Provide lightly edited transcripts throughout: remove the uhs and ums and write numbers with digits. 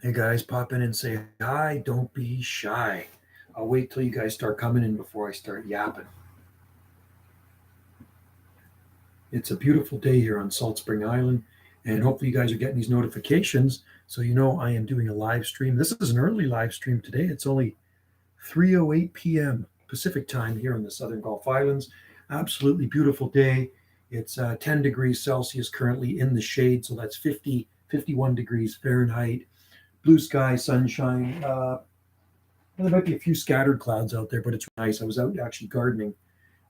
Hey guys, pop in and say hi. Don't be shy. I'll wait till you guys start coming in before I start yapping. It's a beautiful day here on Salt Spring Island, and hopefully you guys are getting these notifications so you know I am doing a live stream. This is an early live stream today. It's only 3:08 p.m. Pacific time here in the Southern Gulf Islands. Absolutely beautiful day. It's 10 degrees Celsius currently in the shade, so that's 51 degrees Fahrenheit. Blue sky, sunshine. There might be a few scattered clouds out there, but it's nice. I was out actually gardening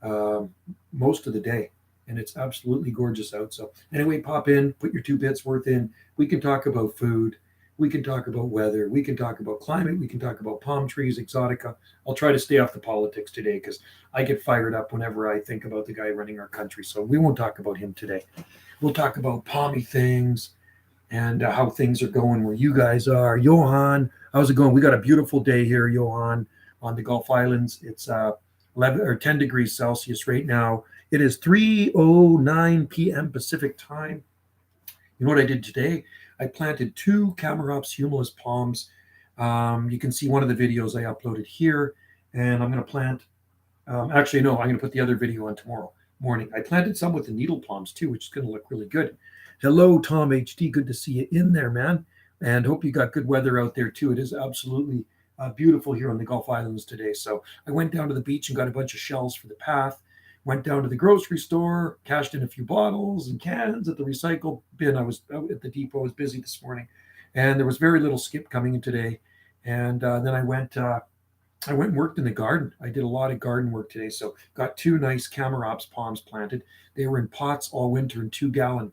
um, most of the day, and it's absolutely gorgeous out. So, anyway, pop in, put your 2 bits worth in. We can talk about food. We can talk about weather. We can talk about climate. We can talk about palm trees, exotica. I'll try to stay off the politics today because I get fired up whenever I think about the guy running our country. So, we won't talk about him today. We'll talk about palmy things and how things are going where you guys are. Johan, how's it going? We got a beautiful day here, Johan, on the Gulf Islands. It's 11 or 10 degrees Celsius right now. It is 3:09 p.m. Pacific time. You know what I did today? I planted 2 Camerops humulus palms. You can see one of the videos I uploaded here, and I'm going to plant. Actually, no, I'm going to put the other video on tomorrow morning. I planted some with the needle palms too, which is going to look really good. Hello, Tom HD. Good to see you in there, man. And hope you got good weather out there too. It is absolutely beautiful here on the Gulf Islands today. So I went down to the beach and got a bunch of shells for the path. Went down to the grocery store, cashed in a few bottles and cans at the recycle bin. I was out at the depot. I was busy this morning, and there was very little skip coming in today. And then I went and worked in the garden. I did a lot of garden work today. So got 2 nice Camerops palms planted. They were in pots all winter in 2-gallon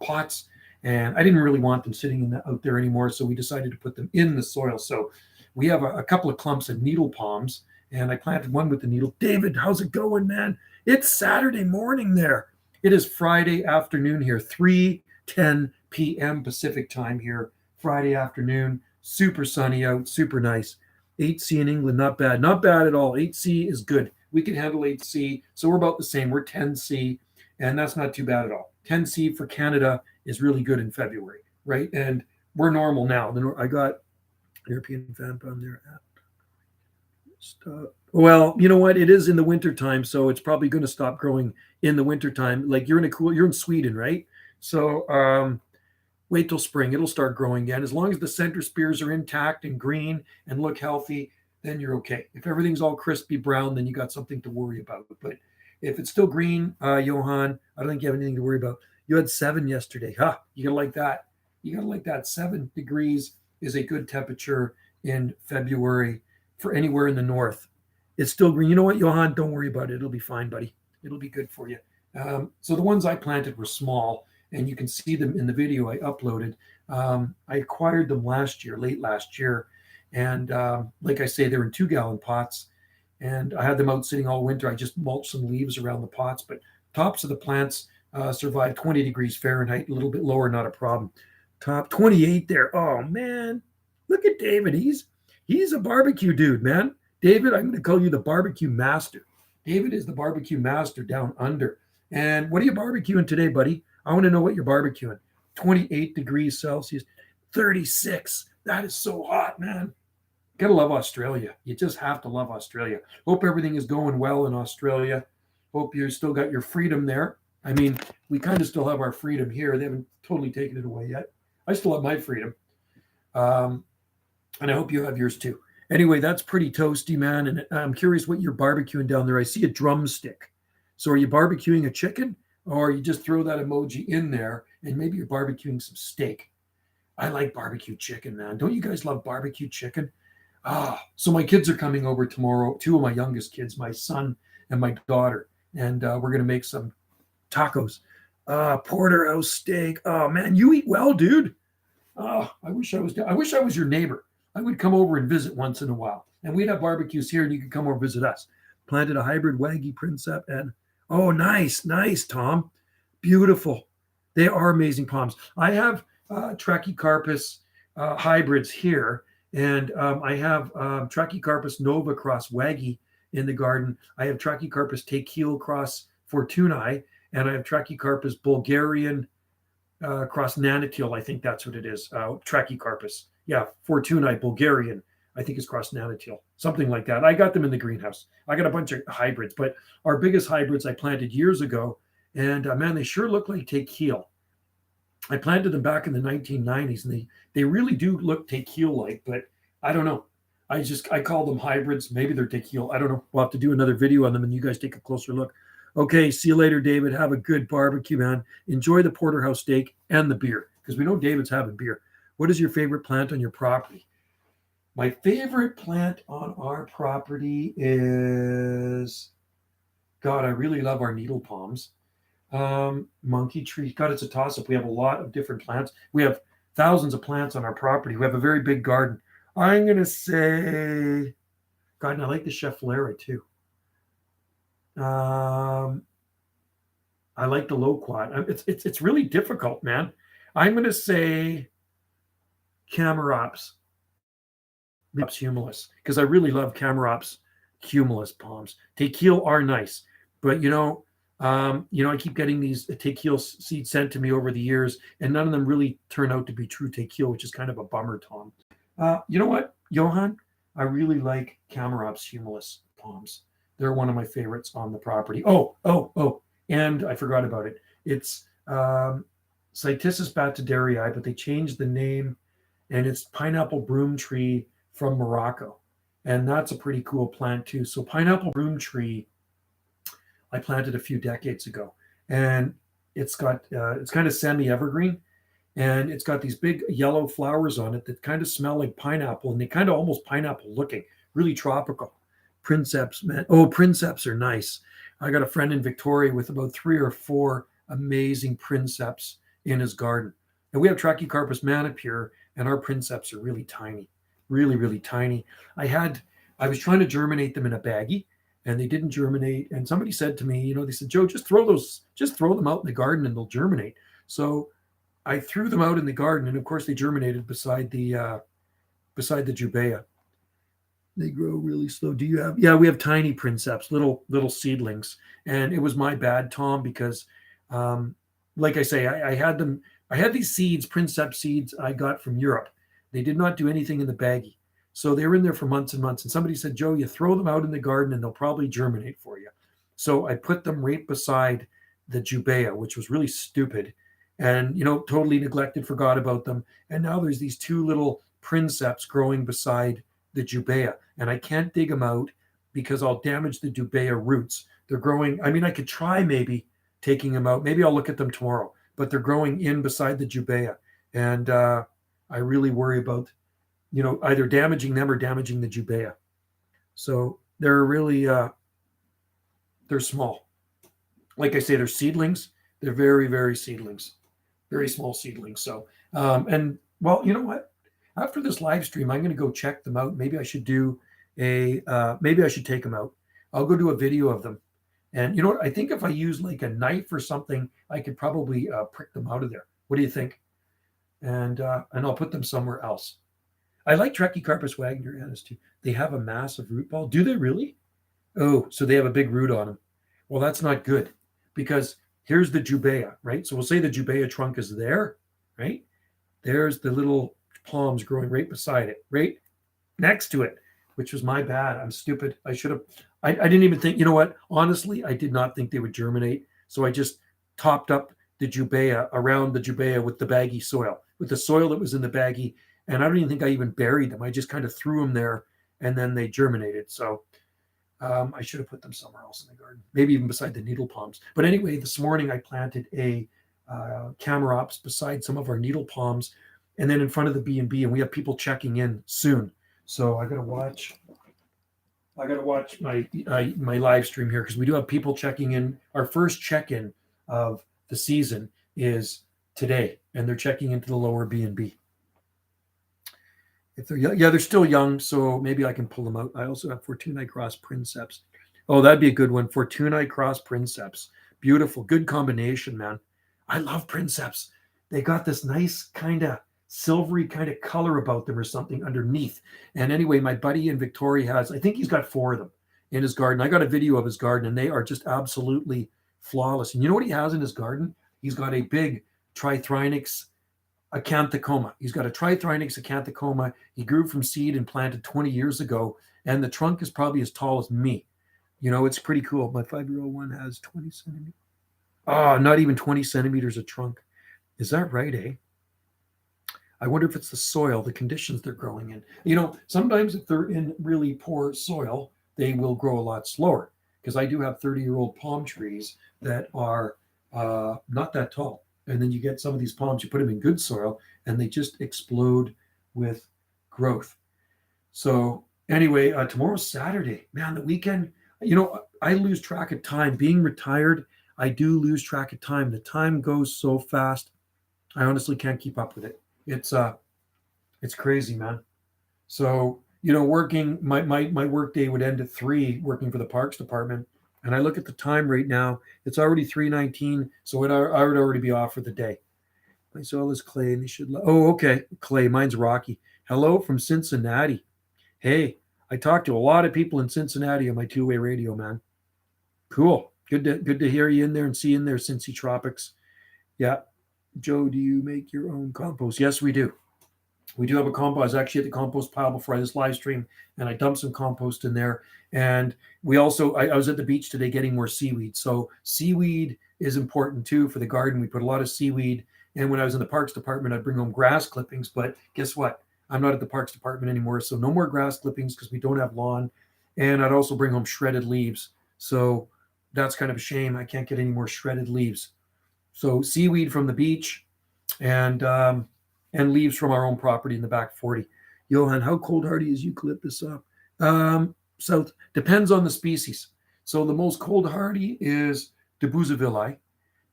pots, and I didn't really want them sitting out there anymore, so we decided to put them in the soil. So we have a couple of clumps of needle palms, and I planted one with the needle. David, how's it going, man? It's Saturday morning there. It is Friday afternoon here, 3:10 p.m. Pacific time here, Friday afternoon. Super sunny out, super nice. 8C in England, not bad. Not bad at all. 8C is good. We can handle 8C, so we're about the same. We're 10C, and that's not too bad at all. 10C for Canada is really good in February, right? And we're normal now. I got European fan on there. Stop. Well, you know what? It is in the wintertime, so it's probably going to stop growing in the wintertime. Like you're in Sweden, right? So wait till spring. It'll start growing again. As long as the center spears are intact and green and look healthy, then you're okay. If everything's all crispy brown, then you got something to worry about. But if it's still green, Johan, I don't think you have anything to worry about. You had 7 yesterday. You gotta like that. You gotta like that. 7 degrees is a good temperature in February for anywhere in the north. It's still green. You know what, Johan? Don't worry about it. It'll be fine, buddy. It'll be good for you. So the ones I planted were small, and you can see them in the video I uploaded. I acquired them late last year. And like I say, they're in 2-gallon pots. And I had them out sitting all winter. I just mulched some leaves around the pots, but tops of the plants survived 20 degrees Fahrenheit, a little bit lower, not a problem. Top 28 there. Oh, man. Look at David. He's a barbecue dude, man. David, I'm going to call you the barbecue master. David is the barbecue master down under. And what are you barbecuing today, buddy? I want to know what you're barbecuing. 28 degrees Celsius, 36. That is so hot, man. Gotta love Australia. You just have to love Australia. Hope everything is going well in Australia. Hope you still got your freedom there. I mean, we kind of still have our freedom here. They haven't totally taken it away yet. I still have my freedom. And I hope you have yours too. Anyway, that's pretty toasty, man. And I'm curious what you're barbecuing down there. I see a drumstick. So are you barbecuing a chicken, or you just throw that emoji in there and maybe you're barbecuing some steak? I like barbecue chicken, man. Don't you guys love barbecue chicken? So my kids are coming over tomorrow. 2 of my youngest kids, my son and my daughter, and we're going to make some tacos. Porterhouse steak. Oh man, you eat well, dude. I wish I was your neighbor. I would come over and visit once in a while, and we'd have barbecues here, and you could come over and visit us. Planted a hybrid Wagyu Princep, and nice, Tom, beautiful. They are amazing palms. I have Trachycarpus hybrids here. And I have Trachycarpus nova cross Waggy in the garden. I have Trachycarpus Tequil cross Fortunae, and I have Trachycarpus Bulgarian cross Nanatil. I think that's what it is, Trachycarpus. Yeah, Fortunae Bulgarian. I think it's cross Nanotil, something like that. I got them in the greenhouse. I got a bunch of hybrids, but our biggest hybrids I planted years ago, and man, they sure look like Tequil. I planted them back in the 1990s, and they really do look Tequil like, but I don't know. I call them hybrids. Maybe they're Tequil. I don't know. We'll have to do another video on them, and you guys take a closer look. Okay, see you later, David. Have a good barbecue, man. Enjoy the porterhouse steak and the beer, because we know David's having beer. What is your favorite plant on your property? My favorite plant on our property is, God, I really love our needle palms. Monkey tree. God, it's a toss up. We have a lot of different plants. We have thousands of plants on our property. We have a very big garden. I'm going to say, God, and I like the Schefflera too. I like the loquat. It's really difficult, man. I'm going to say Camarops humulus, because I really love Camarops humulus palms. Tequil are nice, but I keep getting these Tequil seeds sent to me over the years, and none of them really turn out to be true Tequil, which is kind of a bummer, Tom. You know what, Johan? I really like Camarops humulus palms. They're one of my favorites on the property. Oh, and I forgot about it. It's Cytisus batidarii, but they changed the name, and it's pineapple broom tree from Morocco. And that's a pretty cool plant too. So pineapple broom tree, I planted a few decades ago, and it's got it's kind of semi-evergreen, and it's got these big yellow flowers on it that kind of smell like pineapple, and they kind of almost pineapple looking, really tropical. Princeps, man. Oh, princeps are nice. I got a friend in Victoria with about 3 or 4 amazing princeps in his garden. And we have Trachycarpus manipure, and our princeps are really tiny, really, really tiny. I was trying to germinate them in a baggie, and they didn't germinate. And somebody said to me, they said, Joe, just throw them out in the garden and they'll germinate. So I threw them out in the garden, and of course they germinated beside the jubea. They grow really slow. Do you have? Yeah, we have tiny princeps, little seedlings, and it was my bad, Tom, because, like I say, I had them. I had these seeds, princeps seeds, I got from Europe. They did not do anything in the baggie, so they were in there for months and months. And somebody said, Joe, you throw them out in the garden, and they'll probably germinate for you. So I put them right beside the jubea, which was really stupid, and totally neglected, forgot about them. And now there's these 2 little princeps growing beside the jubea, and I can't dig them out because I'll damage the jubea roots. They're growing. I mean, I could try maybe taking them out. Maybe I'll look at them tomorrow, but they're growing in beside the jubea, and I really worry about either damaging them or damaging the jubea. So they're really they're small. Like I say, they're seedlings. They're very, very seedlings, very small seedlings. So and well, you know what? After this live stream, I'm going to go check them out. Maybe I should maybe I should take them out. I'll go do a video of them. And you know what? I think if I use like a knife or something, I could probably prick them out of there. What do you think? And I'll put them somewhere else. I like Trachycarpus wagnerianus too. They have a massive root ball. Do they really? Oh, so they have a big root on them. Well, that's not good, because here's the jubea, right? So we'll say the jubea trunk is there, right? There's the little palms growing right beside it, right next to it, which was my bad. I'm stupid. I should have. I didn't even think. You know what? Honestly, I did not think they would germinate. So I just topped up the jubea, around the jubea, with the baggy soil, with the soil that was in the baggie. And I don't even think I even buried them. I just kind of threw them there, and then they germinated. So I should have put them somewhere else in the garden, maybe even beside the needle palms. But anyway, this morning I planted a Camarops beside some of our needle palms, and then in front of the B&B, and we have people checking in soon. So I got to watch my live stream here, because we do have people checking in. Our first check-in of the season is today, and they're checking into the lower B&B. If they're still young, so maybe I can pull them out. I also have Fortunae cross princeps. Oh, that'd be a good one. Fortunae cross princeps. Beautiful, good combination, man. I love princeps. They got this nice kind of silvery kind of color about them or something underneath. And anyway, my buddy in Victoria I think he's got 4 of them in his garden. I got a video of his garden, and they are just absolutely flawless. And you know what he has in his garden? He's got a big Trithrinax acanthocoma. He's got a Trithrinax acanthocoma. He grew from seed and planted 20 years ago, and the trunk is probably as tall as me. It's pretty cool. My 5-year-old one has 20 centimeters. Oh, not even 20 centimeters of trunk. Is that right, eh? I wonder if it's the soil, the conditions they're growing in. Sometimes if they're in really poor soil, they will grow a lot slower. Because I do have 30-year-old palm trees that are not that tall. And then you get some of these palms, you put them in good soil, and they just explode with growth. So anyway, tomorrow's Saturday. Man, the weekend, I lose track of time. Being retired, I do lose track of time. The time goes so fast. I honestly can't keep up with it. It's crazy, man. So, working my work day would end at 3, working for the Parks Department. And I look at the time right now, it's already 3:19, so I would already be off for the day. I saw this Clay, and they should. Oh, okay, Clay. Mine's Rocky. Hello from Cincinnati. Hey, I talked to a lot of people in Cincinnati on my two-way radio, man. Cool. Good to hear you in there and see you in there, Cincy Tropics. Yeah. Joe, do you make your own compost? Yes, we do. We do have a compost. I was actually at the compost pile before this live stream, and I dumped some compost in there. And we also, I was at the beach today getting more seaweed. So seaweed is important too for the garden. We put a lot of seaweed. And when I was in the Parks Department, I'd bring home grass clippings. But guess what? I'm not at the Parks Department anymore. So no more grass clippings because we don't have lawn. And I'd also bring home shredded leaves. So that's kind of a shame. I can't get any more shredded leaves. So seaweed from the beach and leaves from our own property in the back 40. Johan, how cold hardy is eucalyptus up? South depends on the species. So the most cold hardy is Debusavilli.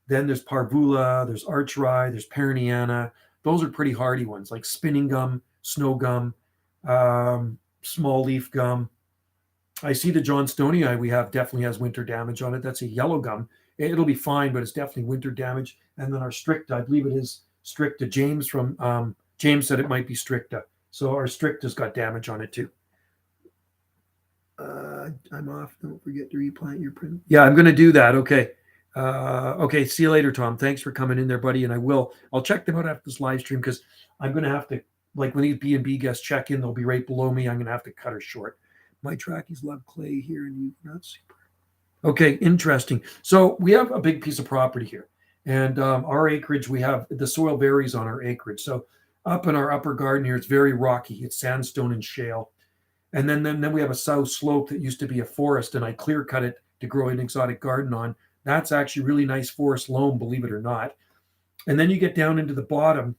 Then there's Parvula, there's Archeri, there's Perniana. Those are pretty hardy ones, like spinning gum, snow gum, small leaf gum. I see the Johnstonii we have definitely has winter damage on it. That's a yellow gum. It'll be fine, but it's definitely winter damage. And then our Stricta, I believe it is Stricta. James said it might be Stricta. So our Stricta's got damage on it too. I'm off. Don't forget to replant your print. Yeah, I'm going to do that. Okay. Okay. See you later, Tom. Thanks for coming in there, buddy. And I'll check them out after this live stream because I'm going to have to, like when these B&B guests check in, they'll be right below me. I'm going to have to cut her short. My trackies love clay here and you not super. Okay. Interesting. So we have a big piece of property here. And our acreage, the soil varies on our acreage. So up in our upper garden here, it's very rocky. It's sandstone and shale. And then we have a south slope that used to be a forest, and I clear cut it to grow an exotic garden on. That's actually really nice forest loam, believe it or not. And then you get down into the bottom,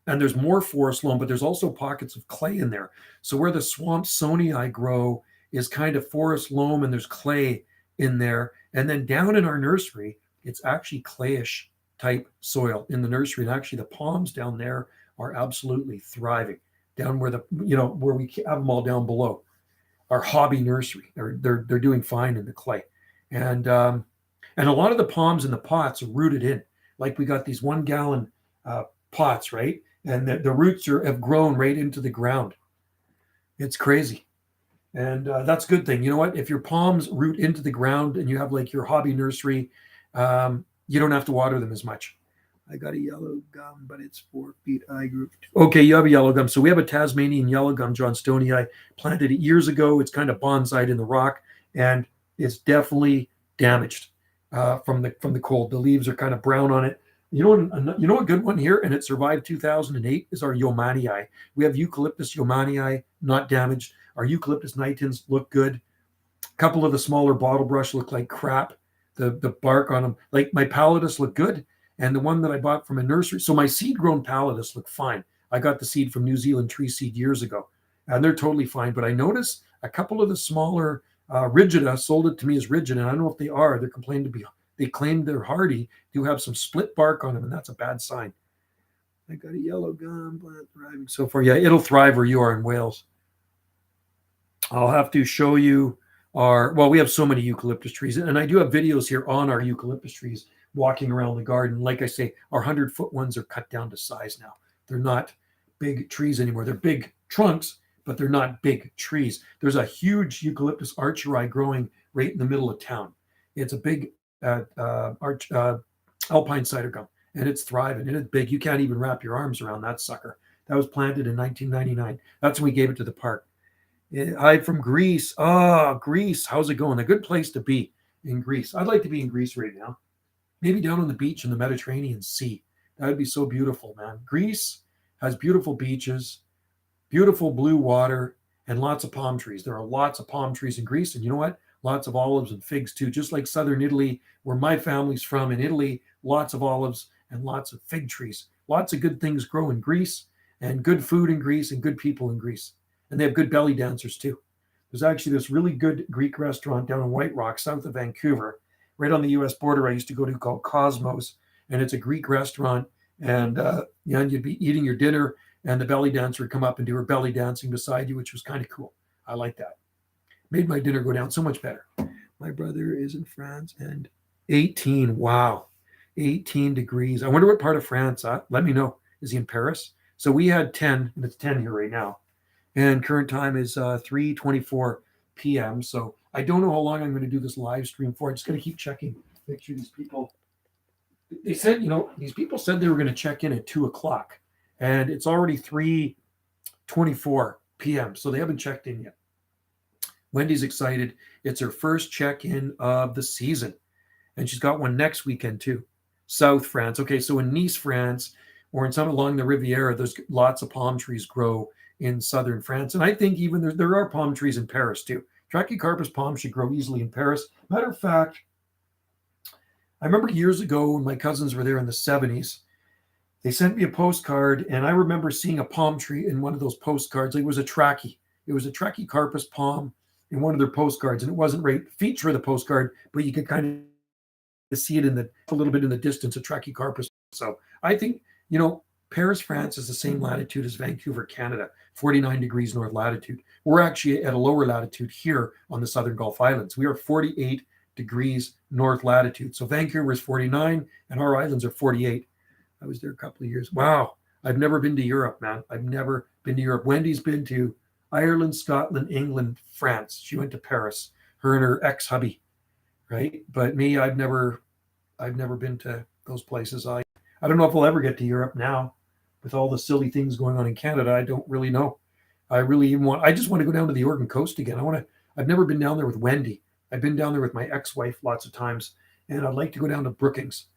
and there's more forest loam, but there's also pockets of clay in there. So where the Swampsonii grow is kind of forest loam, and there's clay in there. And then down in our nursery, it's actually clayish type soil in the nursery. And actually the palms down there are absolutely thriving down where where we have them all down below our hobby nursery. They're doing fine in the clay. And a lot of the palms in the pots are rooted in, like we got these 1 gallon pots, right? And the roots have grown right into the ground. It's crazy. And that's a good thing. You know what? If your palms root into the ground and you have like your hobby nursery, you don't have to water them as much. I got a yellow gum, but it's 4 feet high group. Okay, you have a yellow gum. So we have a Tasmanian yellow gum, Johnstonii. I planted it years ago. It's kind of bonsaied in the rock, and it's definitely damaged from the cold. The leaves are kind of brown on it. You know a good one here, and it survived 2008, is our Yeomanii. We have Eucalyptus Yeomanii, not damaged. Our Eucalyptus nitens look good. A couple of the smaller bottle brush look like crap. The bark on them, like my Pallidus look good. And the one that I bought from a nursery, so my seed-grown Pallidus look fine. I got the seed from New Zealand Tree Seed years ago, and they're totally fine. But I noticed a couple of the smaller Rigida sold it to me as rigid, and I don't know if they are. They claim they're hardy. Do have some split bark on them, and that's a bad sign. I got a yellow gum plant thriving so far. Yeah, it'll thrive where you are in Wales. I'll have to show you we have so many eucalyptus trees, and I do have videos here on our eucalyptus trees walking around the garden. Like I say, our 100-foot ones are cut down to size now. They're not big trees anymore. They're big trunks, but they're not big trees. There's a huge eucalyptus archeri growing right in the middle of town. It's a big alpine cider gum, and it's thriving and it's big. You can't even wrap your arms around that sucker. That was planted in 1999. That's when we gave it to the park. Hi from Greece. Oh, Greece. How's it going? A good place to be in Greece. I'd like to be in Greece right now. Maybe down on the beach in the Mediterranean Sea. That would be so beautiful, man. Greece has beautiful beaches, beautiful blue water, and lots of palm trees. There are lots of palm trees in Greece. And you know what? Lots of olives and figs too, just like southern Italy, where my family's from. In Italy, lots of olives and lots of fig trees. Lots of good things grow in Greece, and good food in Greece, and good people in Greece. And they have good belly dancers too. There's actually this really good Greek restaurant down in White Rock, south of Vancouver, right on the US border, I used to go to, called Cosmos. And it's a Greek restaurant. And you'd be eating your dinner, and the belly dancer would come up and do her belly dancing beside you, which was kind of cool. I like that. Made my dinner go down so much better. My brother is in France, and 18. Wow. 18 degrees. I wonder what part of France. Let me know. Is he in Paris? So we had 10, and it's 10 here right now. And current time is 3:24 p.m. So I don't know how long I'm going to do this live stream for. I'm just going to keep checking. Make sure these people. They said, these people said they were going to check in at 2 o'clock, and it's already 3:24 p.m. So they haven't checked in yet. Wendy's excited. It's her first check-in of the season, and she's got one next weekend too. South France. Okay, so in Nice, France, or in some along the Riviera, there's lots of palm trees grow in southern France, and I think even there are palm trees in Paris too. Trachycarpus palm should grow easily in Paris. Matter of fact, I remember years ago when my cousins were there in the 70s, they sent me a postcard, and I remember seeing a palm tree in one of those postcards. It was a Trachycarpus palm in one of their postcards, and it wasn't right feature of the postcard, but you could kind of see it a little bit in the distance, a Trachycarpus. So I think, Paris, France is the same latitude as Vancouver, Canada, 49 degrees north latitude. We're actually at a lower latitude here on the Southern Gulf Islands. We are 48 degrees north latitude. So Vancouver is 49 and our islands are 48. I was there a couple of years. Wow. I've never been to Europe, man. I've never been to Europe. Wendy's been to Ireland, Scotland, England, France. She went to Paris, her and her ex-hubby, right? But me, I've never been to those places. I don't know if I'll ever get to Europe now with all the silly things going on in Canada. I don't really know. I just want to go down to the Oregon coast again. I've never been down there with Wendy. I've been down there with my ex-wife lots of times, and I'd like to go down to Brookings,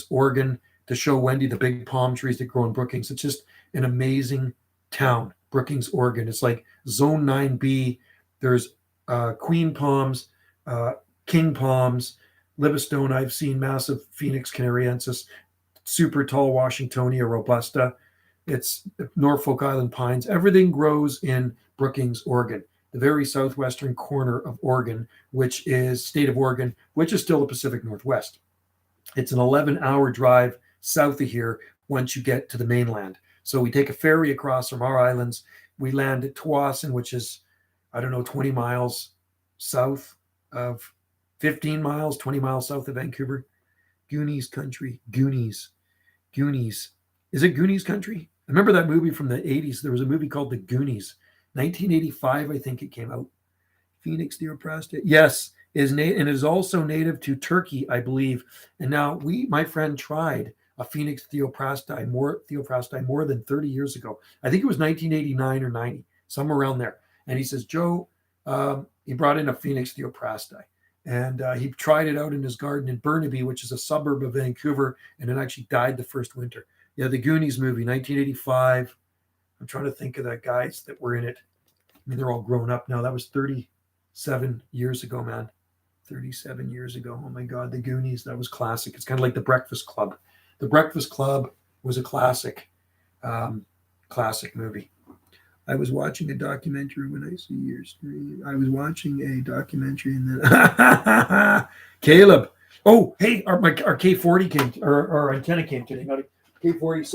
Oregon, to show Wendy the big palm trees that grow in Brookings. It's just an amazing town, Brookings, Oregon. It's like Zone 9B. There's queen palms, king palms, Livistone. I've seen massive Phoenix canariensis, super tall Washingtonia robusta. It's Norfolk Island pines. Everything grows in Brookings, Oregon, the very southwestern corner of Oregon, which is state of Oregon, which is still the Pacific Northwest. It's an 11-hour drive south of here once you get to the mainland. So we take a ferry across from our islands. We land at Tawasin, which is, 20 miles south of 15 miles, 20 miles south of Vancouver. Goonies country. Goonies. Is it Goonies country? I remember that movie from the 80s. There was a movie called The Goonies. 1985, I think it came out. Phoenix theoprasta. Yes, and it is also native to Turkey, I believe. And now my friend tried a Phoenix theoprasti more than 30 years ago. I think it was 1989 or 90, somewhere around there. And he says, Joe, he brought in a Phoenix theoprasti. And he tried it out in his garden in Burnaby, which is a suburb of Vancouver, and it actually died the first winter. Yeah, the Goonies movie, 1985. I'm trying to think of the guys that were in it. I mean, they're all grown up now. That was 37 years ago, man. 37 years ago. Oh, my God, the Goonies. That was classic. It's kind of like The Breakfast Club. The Breakfast Club was a classic movie. I was watching a documentary when I see your screen. I was watching a documentary and then Caleb. Oh, hey, our K40 came, our antenna came today. Not a K40.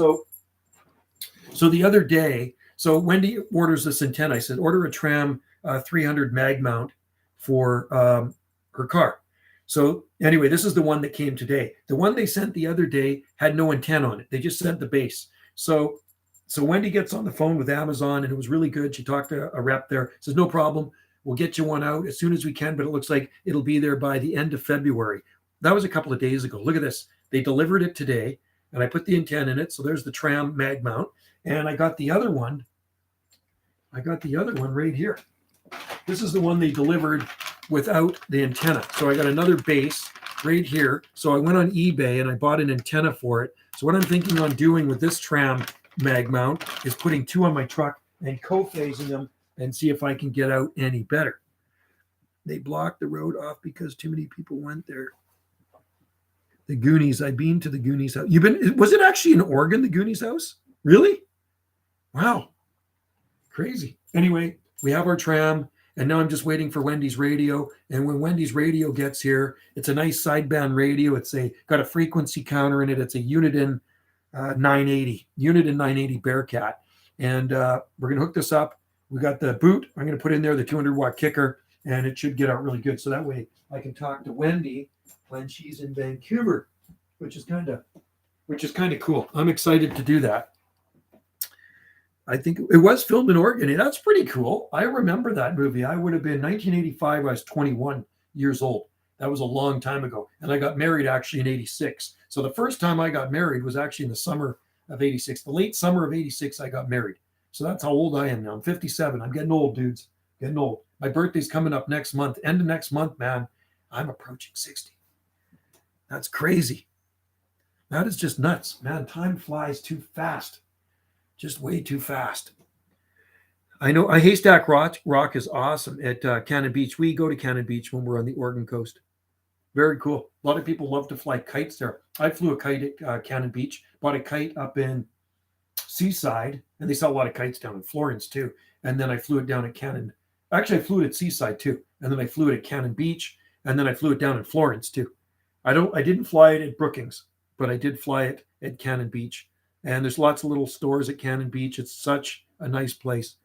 So the other day, so Wendy orders this antenna. I said, order a Tram 300 mag mount for her car. So anyway, this is the one that came today. The one they sent the other day had no antenna on it. They just sent the base. So Wendy gets on the phone with Amazon, and it was really good. She talked to a rep there, says, no problem. We'll get you one out as soon as we can, but it looks like it'll be there by the end of February. That was a couple of days ago. Look at this. They delivered it today. and I put the antenna in it. So there's the tram mag mount. And I got the other one. Right here. This is the one they delivered without the antenna. So I got another base right here. So I went on eBay and I bought an antenna for it. So what I'm thinking on doing with this tram mag mount is putting 2 on my truck and co-phasing them and see if I can get out any better. They blocked the road off because too many people went there. The Goonies. I've been to the Goonies house. Was it actually in Oregon, the Goonies house? Really? Wow. Crazy. Anyway, we have our tram, and now I'm just waiting for Wendy's radio. And when Wendy's radio gets here, it's a nice sideband radio. It's got a frequency counter in it. It's a Uniden 980 Bearcat. And we're going to hook this up. We got the boot. I'm going to put in there the 200-watt kicker, and it should get out really good. So that way I can talk to Wendy when she's in Vancouver, which is kind of cool. I'm excited to do that. I think it was filmed in Oregon. That's pretty cool. I remember that movie. I would have been 1985. I was 21 years old. That was a long time ago. And I got married actually in 86. So the first time I got married was actually in the summer of 86. The late summer of 86, I got married. So that's how old I am now. I'm 57. I'm getting old, dudes. Getting old. My birthday's coming up next month. End of next month, man. I'm approaching 60. That's crazy. That is just nuts. Man, time flies too fast. Just way too fast. I know Haystack Rock is awesome at Cannon Beach. We go to Cannon Beach when we're on the Oregon coast. Very cool. A lot of people love to fly kites there. I flew a kite at Cannon Beach, bought a kite up in Seaside, and they sell a lot of kites down in Florence too. And then I flew it down at Cannon. Actually, I flew it at Seaside too. And then I flew it at Cannon Beach, and then I flew it down in Florence too. I didn't fly it at Brookings, but I did fly it at Cannon Beach. And there's lots of little stores at Cannon Beach. It's such a nice place.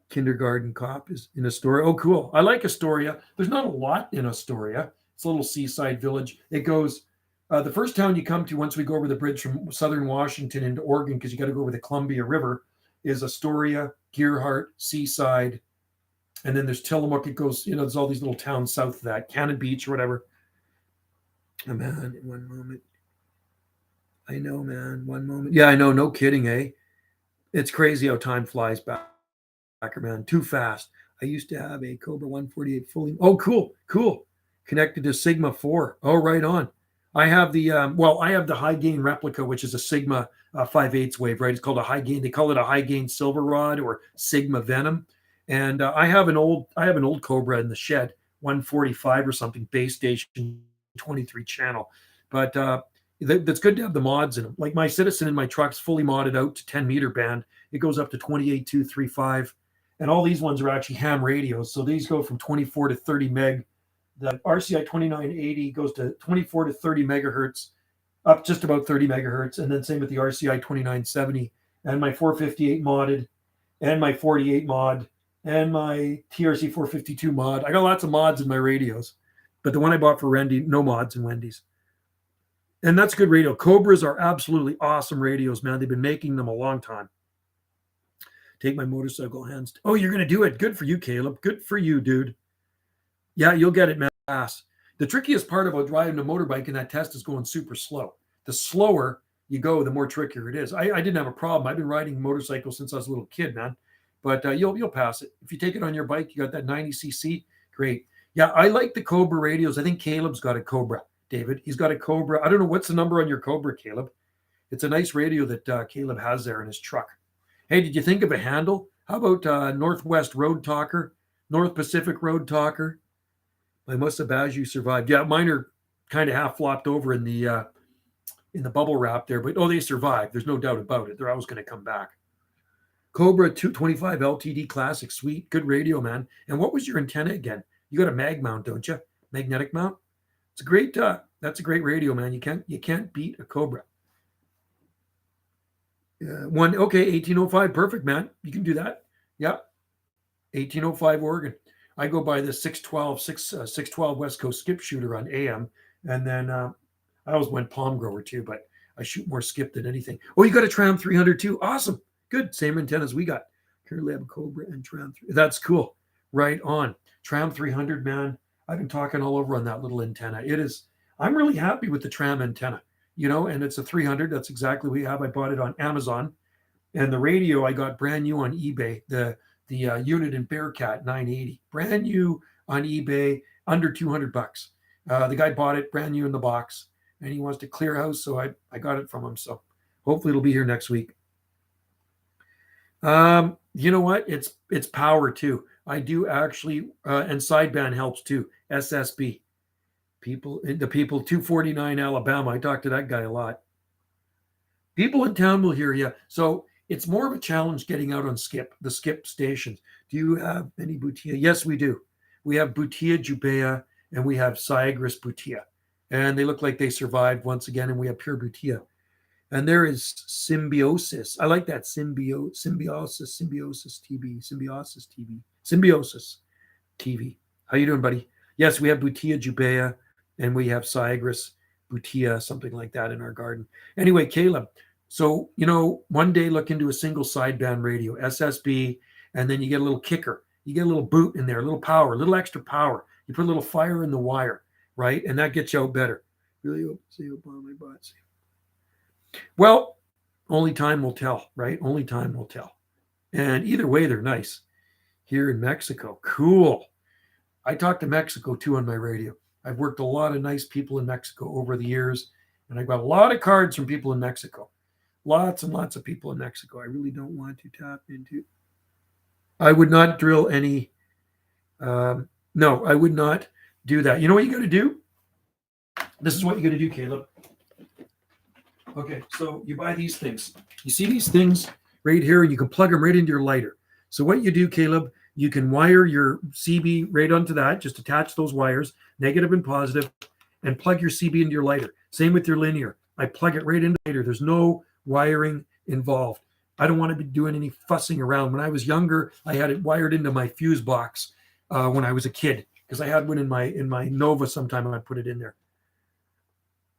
Kindergarten Cop is in Astoria. Oh, cool. I like Astoria. There's not a lot in Astoria. It's a little seaside village. It goes, the first town you come to once we go over the bridge from southern Washington into Oregon, because you got to go over the Columbia River, is Astoria, Gearhart, Seaside. And then there's Tillamook. It goes, there's all these little towns south of that, Cannon Beach or whatever. Oh, man, in one moment. I know, man. One moment. Yeah, I know. No kidding, eh? It's crazy how time flies back, man. Too fast. I used to have a Cobra 148 fully. Oh, cool. Connected to Sigma 4. Oh, right on. I have the I have the high gain replica, which is a Sigma 5/8 wave, right? It's called a high gain. They call it a high gain silver rod or Sigma Venom. And I have an old Cobra in the shed, 145 or something, base station, 23 channel. But that's good to have the mods in them. Like my Citizen in my truck's fully modded out to 10 meter band. It goes up to 28.235. And all these ones are actually ham radios. So these go from 24 to 30 meg. The RCI 2980 goes to 24 to 30 megahertz, up just about 30 megahertz. And then same with the RCI 2970 and my 458 modded and my 48 mod and my TRC 452 mod. I got lots of mods in my radios. But the one I bought for Wendy, no mods in Wendy's. And that's good radio. Cobras are absolutely awesome radios, man. They've been making them a long time. Take my motorcycle hands. Oh, you're going to do it. Good for you, Caleb. Good for you, dude. Yeah, you'll get it, man. The trickiest part about driving a motorbike in that test is going super slow. The slower you go, the more trickier it is. I didn't have a problem. I've been riding motorcycles since I was a little kid, man. But you'll pass it. If you take it on your bike, you got that 90cc, great. Yeah, I like the Cobra radios. I think Caleb's got a Cobra. David, he's got a Cobra. I don't know what's the number on your Cobra, Caleb. It's a nice radio that Caleb has there in his truck. Hey, did you think of a handle? How about Northwest Road Talker, North Pacific Road Talker? My Musabaju survived. Yeah, mine are kind of half flopped over in the bubble wrap there, but they survived. There's no doubt about it. They're always going to come back. Cobra 225 LTD Classic, sweet, good radio, man. And what was your antenna again? You got a mag mount, don't you? Magnetic mount. It's a great. That's a great radio, man. You can't beat a Cobra. 1805, perfect, man. You can do that. Yep. 1805 Oregon. I go by the 612 West Coast skip shooter on AM, and then I always went palm grower too, but I shoot more skip than anything. Oh, you got a Tram 300 too. Awesome. Good. Same antennas we got. Currently have a Cobra and Tram 300. That's cool. Right on. Tram 300, man. I've been talking all over on that little antenna. I'm really happy with the Tram antenna. and it's a 300. That's exactly what we have. I bought it on Amazon. And the radio I got brand new on eBay. The unit in Bearcat 980, brand new on eBay, under $200. The guy bought it brand new in the box, and he wants to clear house, so I got it from him. So hopefully it'll be here next week. You know what? It's power too. I do actually, and sideband helps too. SSB. The people 249 Alabama. I talked to that guy a lot. People in town will hear you. So it's more of a challenge getting out on the skip stations. Do you have any Butia? Yes, we do. We have Butia Jubea and we have Syagris Butia. And they look like they survived once again, and we have pure Butia. And there is Symbiosis. I like that. Symbiosis TV. How you doing, buddy? Yes, we have Butia Jubea and we have Syagris Butia, something like that in our garden. Anyway, Caleb, so, one day look into a single sideband radio, SSB, and then you get a little kicker. You get a little boot in there, a little power, a little extra power. You put a little fire in the wire, right? And that gets you out better. Really hope to see you upon my butts. Well, only time will tell, right? Only time will tell. And either way, they're nice. Here in Mexico, cool. I talk to Mexico too on my radio. I've worked a lot of nice people in Mexico over the years, and I've got a lot of cards from people in Mexico. Lots and lots of people in Mexico. I really don't want to tap into. I would not drill any. No, I would not do that. You know what you got to do? This is what you got to do, Caleb. Okay, so you buy these things. You see these things right here, and you can plug them right into your lighter. So what you do, Caleb, you can wire your CB right onto that. Just attach those wires, negative and positive, and plug your CB into your lighter. Same with your linear. I plug it right into the lighter. There's no wiring involved. I don't want to be doing any fussing around. When I was younger, I had it wired into my fuse box when I was a kid, because I had one in my Nova sometime, and I put it in there.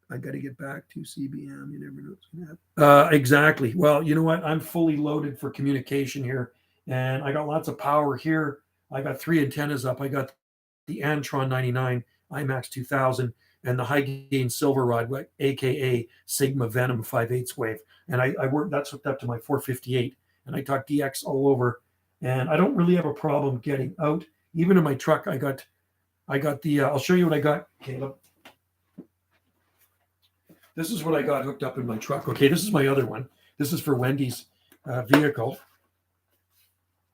I got to get back to CBM. You never know what's going to happen. Exactly. Well, you know what? I'm fully loaded for communication here, and I got lots of power here. I got 3 antennas up. I got the Antron 99 IMAX 2000 and the high gain silver rod, aka Sigma Venom 5/8 wave. And I work that's hooked up to my 458, and I talk DX all over. And I don't really have a problem getting out. Even in my truck, I got the. I'll show you what I got, Caleb. This is what I got hooked up in my truck. Okay, this is my other one. This is for Wendy's vehicle.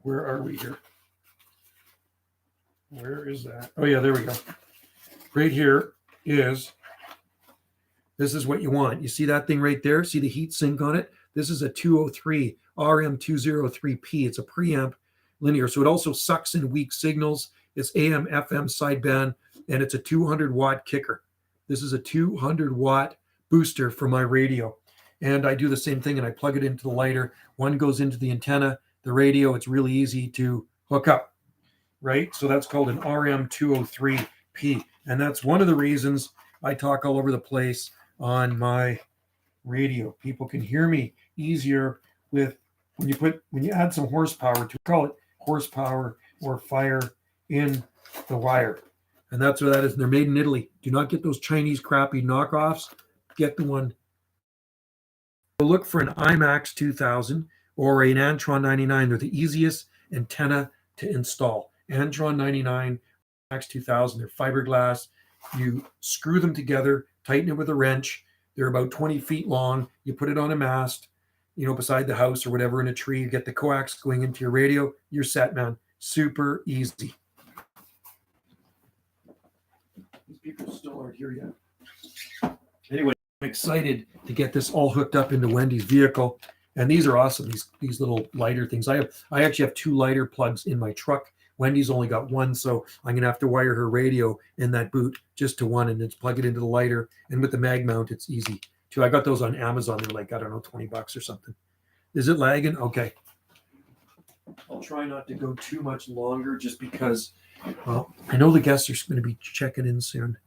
Where are we here? Where is that? Oh yeah, there we go. Right here is, this is what you want. You see that thing right there? See the heat sink on it? This is a 203 RM203P. It's a preamp linear, so it also sucks in weak signals. It's AM, FM sideband, and it's a 200 watt kicker. This is a 200 watt booster for my radio. And I do the same thing, and I plug it into the lighter. One goes into the antenna, the radio. It's really easy to hook up, right? So that's called an RM203P. And that's one of the reasons I talk all over the place on my radio. People can hear me easier with when you add some horsepower to call it horsepower or fire in the wire. And that's what that is. And they're made in Italy. Do not get those Chinese crappy knockoffs. Get the one. Look for an IMAX 2000 or an Antron 99. They're the easiest antenna to install. Antron 99, IMAX 2000. They're fiberglass. You screw them together, tighten it with a wrench. They're about 20 feet long. You put it on a mast, beside the house or whatever in a tree. You get the coax going into your radio. You're set, man. Super easy. These people still aren't here yet. Anyway, I'm excited to get this all hooked up into Wendy's vehicle. And these are awesome, these little lighter things. I actually have 2 lighter plugs in my truck. Wendy's only got 1, so I'm going to have to wire her radio in that boot just to 1 and then plug it into the lighter. And with the mag mount, it's easy too. I got those on Amazon. They're like, I don't know, $20 or something. Is it lagging? Okay. I'll try not to go too much longer just because, well, I know the guests are going to be checking in soon.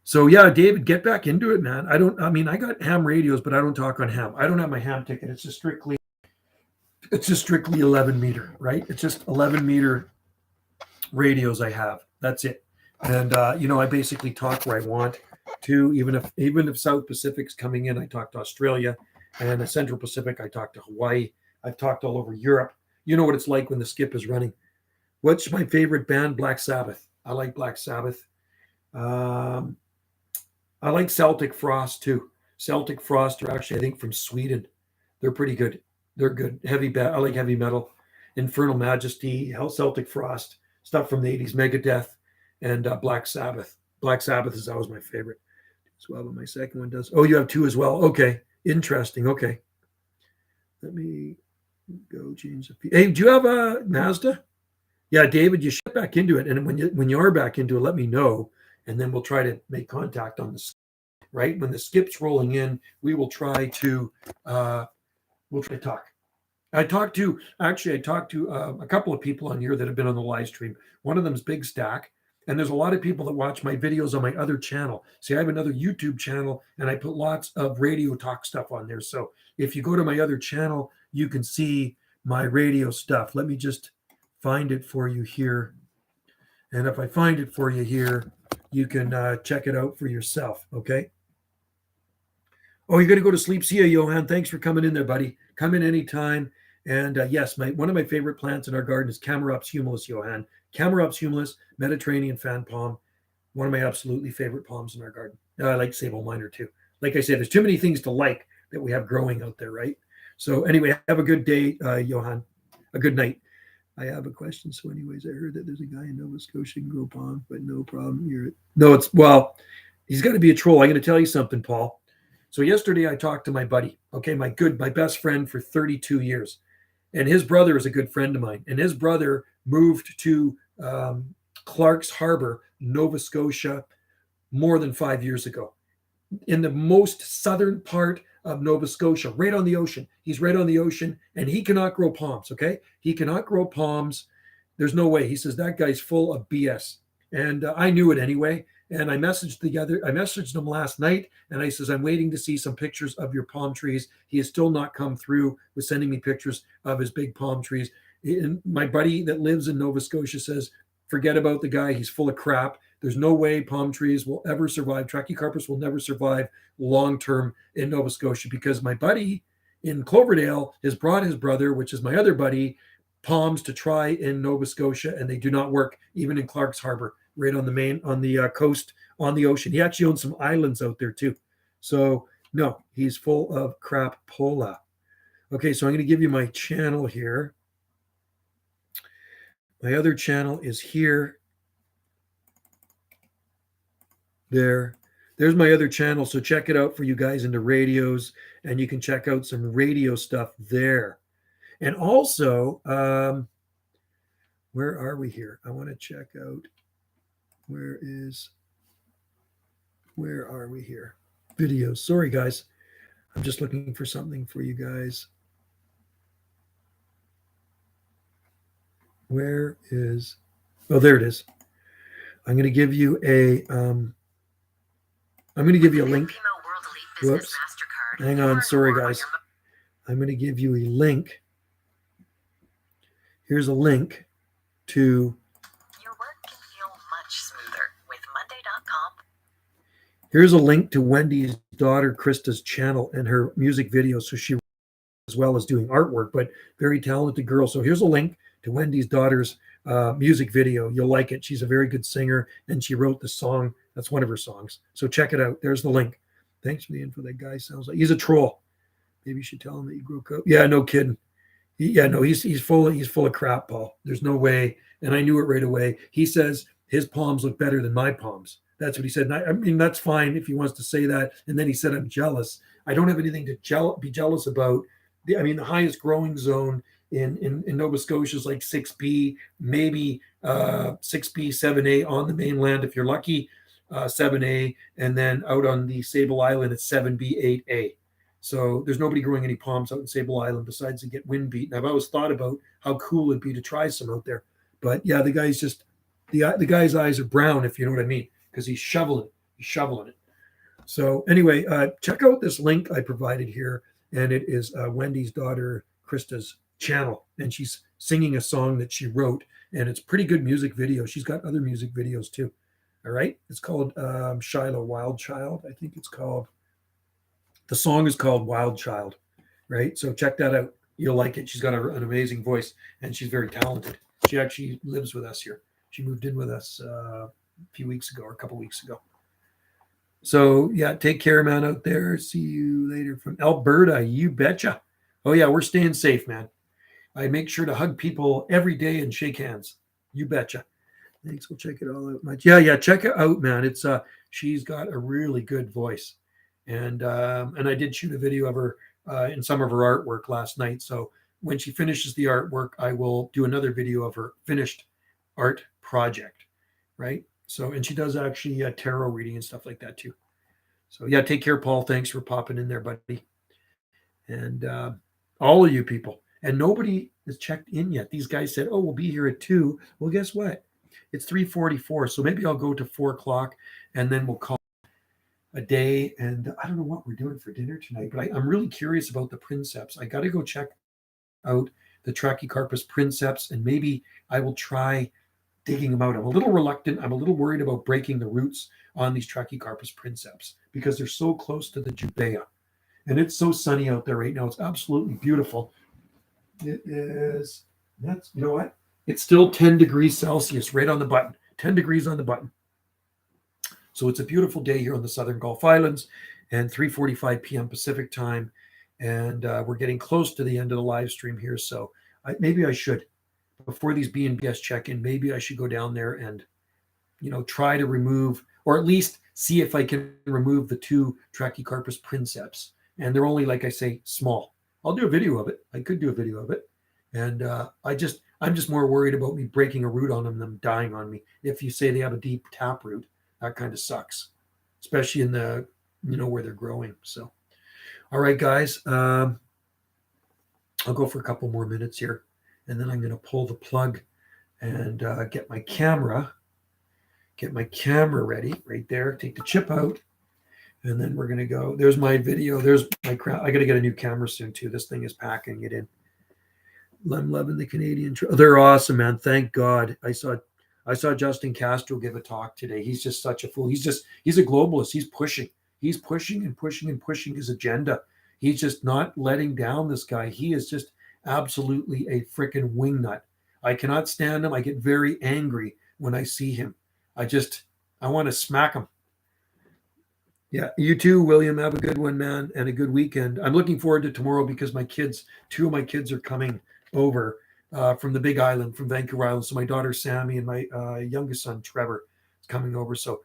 So yeah, David, get back into it, man. I got ham radios, but I don't talk on ham. I don't have my ham ticket. It's just strictly 11 meter, right? It's just 11 meter radios I have. That's it. And, I basically talk where I want. too. Even if South Pacific's coming in, I talk to Australia, and the Central Pacific, I talk to Hawaii. I've talked all over Europe. You know what it's like when the skip is running. What's my favorite band? Black Sabbath. I like Black Sabbath. Um, I like Celtic Frost too. Celtic Frost are actually, I think, from Sweden. They're pretty good. They're good. I like heavy metal. Infernal Majesty, Hell, Celtic Frost, stuff from the 80s, Megadeth, and Black Sabbath. Black Sabbath is always my favorite as well, but my second one does. Oh, you have two as well. Okay. Interesting. Okay. Let me go change the. Hey, do you have a Mazda? Yeah, David, you should get back into it. And when you are back into it, let me know. And then we'll try to make contact on the right. When the skip's rolling in, we will try to talk. I talked to a couple of people on here that have been on the live stream. One of them is Big Stack, and there's a lot of people that watch my videos on my other channel. See, I have another YouTube channel, and I put lots of radio talk stuff on there. So if you go to my other channel, you can see my radio stuff. Let me just find it for you here. And if I find it for you here, you can check it out for yourself. Okay. Oh, you're going to go to sleep. See you, Johan. Thanks for coming in there, buddy. Come in anytime. And yes, one of my favorite plants in our garden is Camerops humilis, Johan. Camerops humilis, Mediterranean fan palm. One of my absolutely favorite palms in our garden. I like sable minor too. Like I said, there's too many things to like that we have growing out there, right? So anyway, have a good day, Johan. A good night. I have a question. So anyways, I heard that there's a guy in Nova Scotia can grow palm, but no problem. He's got to be a troll. I'm going to tell you something, Paul. So yesterday I talked to my buddy, okay, my best friend for 32 years. And his brother is a good friend of mine. And his brother moved to Clark's Harbor, Nova Scotia, more than 5 years ago. In the most southern part of Nova Scotia, right on the ocean. He's right on the ocean, and he cannot grow palms, okay? He cannot grow palms. There's no way. He says, that guy's full of BS. And I knew it anyway. And I messaged him last night, and I says, I'm waiting to see some pictures of your palm trees. He has still not come through with sending me pictures of his big palm trees. And my buddy that lives in Nova Scotia says, forget about the guy. He's full of crap. There's no way palm trees will ever survive. Trachycarpus will never survive long-term in Nova Scotia because my buddy in Cloverdale has brought his brother, which is my other buddy, palms to try in Nova Scotia, and they do not work, even in Clark's Harbor, right on the coast, on the ocean. He actually owns some islands out there too. So no, he's full of crapola. Okay, so I'm going to give you my channel here. My other channel is here. There's my other channel. So check it out for you guys into radios, and you can check out some radio stuff there. And also, where are we here? I want to check out. Where are we here? Videos. Sorry, guys. I'm just looking for something for you guys. Where is? Oh, there it is. I'm going to give you a. I'm going to give you a link. Whoops. Hang on. Sorry, guys. I'm going to give you a link. Here's a link to. Your work can feel much smoother with Monday.com. Here's a link to Wendy's daughter Krista's channel and her music videos. So she, as well as doing artwork, but very talented girl. So here's a link to Wendy's daughter's music video. You'll like it. She's a very good singer, and she wrote the song. That's one of her songs. So check it out. There's the link. Thanks for the info. That guy sounds like he's a troll. Maybe you should tell him that you broke up. Yeah, no kidding. He's full of crap, Paul. There's no way. And I knew it right away. He says his palms look better than my palms. That's what he said. And I mean, that's fine if he wants to say that. And then he said, I'm jealous. I don't have anything to be jealous about. The highest growing zone in Nova Scotia is like 6B, maybe 6B, 7A on the mainland if you're lucky, 7A. And then out on the Sable Island, it's 7B, 8A. So there's nobody growing any palms out in Sable Island besides to get wind beat. And I've always thought about how cool it'd be to try some out there. But yeah, the guy's eyes are brown, if you know what I mean, because he's shoveling it. So anyway, check out this link I provided here, and it is Wendy's daughter Krista's channel, and she's singing a song that she wrote, and it's pretty good music video. She's got other music videos too. All right. It's called Shiloh Wild Child. I think it's called, the song is called Wild Child. Right. So check that out. You'll like it. She's got an amazing voice and she's very talented. She actually lives with us here. She moved in with us a few weeks ago or a couple weeks ago. So yeah, take care, man, out there. See you later from Alberta. You betcha. Oh yeah, we're staying safe, man. I make sure to hug people every day and shake hands. You betcha. Thanks. We'll check it all out, Mike. Yeah, check it out, man. It's she's got a really good voice, and I did shoot a video of her in some of her artwork last night. So when she finishes the artwork, I will do another video of her finished art project, right? So, and she does actually tarot reading and stuff like that too. So yeah, take care, Paul. Thanks for popping in there, buddy. And all of you people. And nobody has checked in yet. These guys said, "Oh, we'll be here at 2." Well, guess what? It's 3:44. So maybe I'll go to 4 o'clock, and then we'll call a day. And I don't know what we're doing for dinner tonight, but I'm really curious about the princeps. I got to go check out the Trachycarpus princeps, and maybe I will try digging them out. I'm a little reluctant. I'm a little worried about breaking the roots on these Trachycarpus princeps because they're so close to the Jubea. And it's so sunny out there right now. It's absolutely beautiful. It is, that's, you know what? It's still 10 degrees Celsius right on the button, 10 degrees on the button. So it's a beautiful day here on the Southern Gulf Islands, and 3:45 p.m. Pacific time. And we're getting close to the end of the live stream here. So maybe I should, before these B&BS check-in, maybe I should go down there and, try to remove, or at least see if I can remove the 2 Trachycarpus princeps. And they're only, like I say, small. I'll do a video of it. I could do a video of it. And I'm just more worried about me breaking a root on them than dying on me. If you say they have a deep tap root, that kind of sucks, especially in the, where they're growing. So, all right, guys, I'll go for a couple more minutes here, and then I'm going to pull the plug and get my camera ready right there. Take the chip out. And then we're going to go. There's my video. There's my crowd. I got to get a new camera soon, too. This thing is packing it in. I'm loving the Canadian. They're awesome, man. Thank God. I saw Justin Castro give a talk today. He's just such a fool. He's a globalist. He's pushing and pushing and pushing his agenda. He's just not letting down this guy. He is just absolutely a freaking wingnut. I cannot stand him. I get very angry when I see him. I want to smack him. Yeah, you too, William. Have a good one, man, and a good weekend. I'm looking forward to tomorrow because 2 of my kids are coming over from the Big Island, from Vancouver Island. So my daughter Sammy and my youngest son Trevor is coming over. So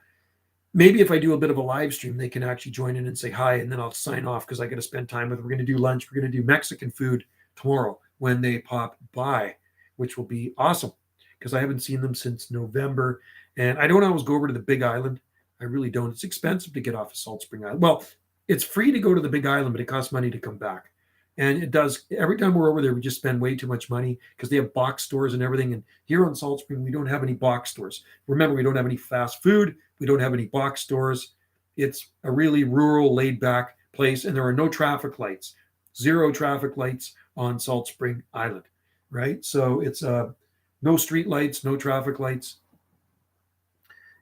maybe if I do a bit of a live stream, they can actually join in and say hi, and then I'll sign off because I got to spend time with them. We're going to do lunch. We're going to do Mexican food tomorrow when they pop by, which will be awesome because I haven't seen them since November, and I don't always go over to the Big Island. I really don't. It's expensive to get off of Salt Spring Island. Well, it's free to go to the Big Island, but it costs money to come back. And it does. Every time we're over there, we just spend way too much money because they have box stores and everything. And here on Salt Spring, we don't have any box stores. Remember, we don't have any fast food. We don't have any box stores. It's a really rural, laid-back place, and there are no traffic lights. 0 traffic lights on Salt Spring Island, right? So it's no street lights, no traffic lights.